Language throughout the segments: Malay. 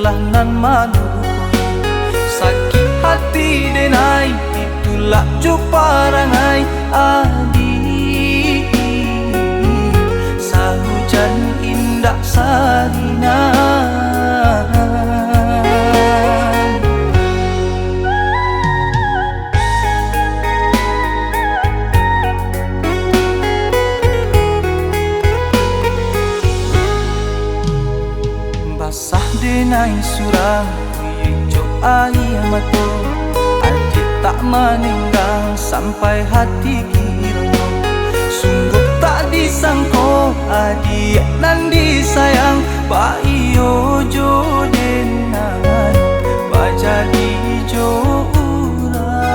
itulah nan manuhoi. Sakit hati denai itulah juparangai adi. Sahujan indah salinan basah denai surang hijau air mata. Adik tak meninggal sampai hati kiranya. Sungguh tak disangka adik nan disayang Pak iyo jo denai bajadi jo urang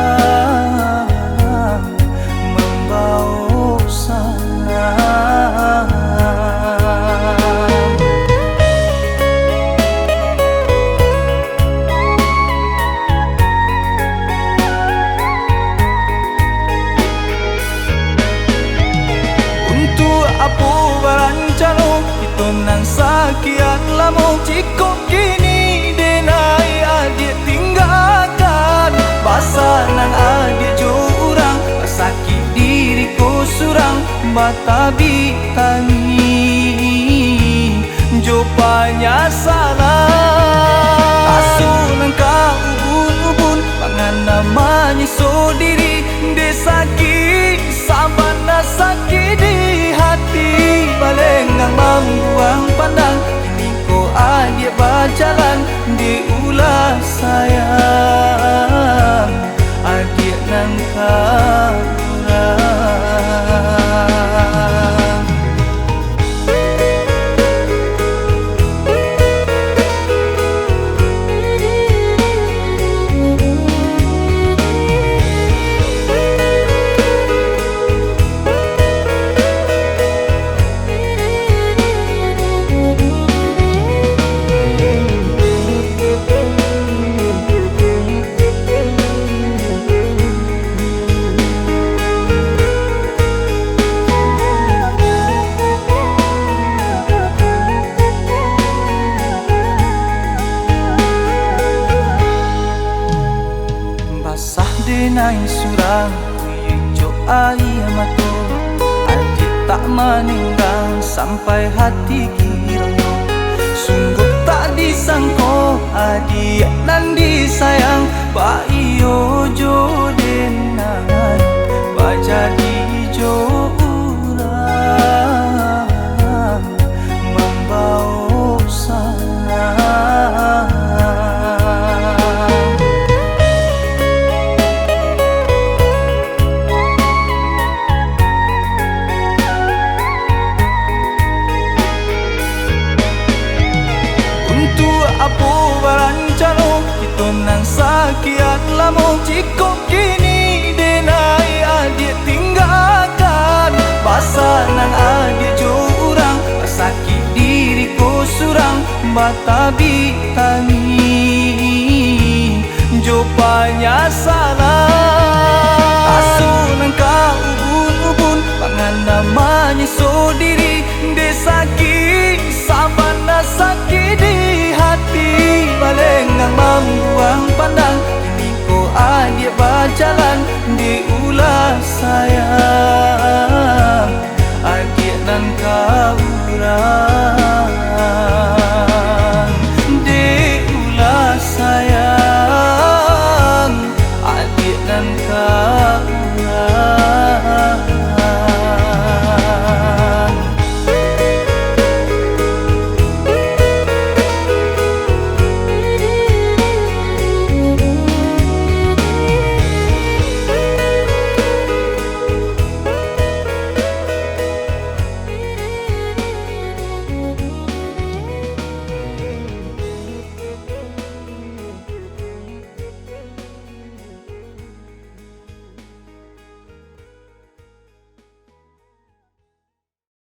membawa salam. Apo barancano itu nan sakian lama jika kini denai adik tinggalkan. Basa nang adik jo urang sakit diriku surang batabi tangi jo banyak salah. Asuh nang ka ubun-ubun pangan namanya so diri de sakit sabana sakit di hati. Balengang membuang pandang kini ko adik berjalan di ulah sayang adik nang kurang. Basah denai surang hijau air mata. Adik tak meninggal sampai hati kiranya. Sungguh tak disangka adik nan disayang Pak iyo jo denai bajadi jo urang membawa salam. Apo barancano itu nan sakian lama jika kini denai adik tinggalkan. Basa nang adik jo urang sakit diriku surang batabi tangi jo banyak salah. Asuh nang ka ubun-ubun pangan namanya so diri de sakit sabana sakit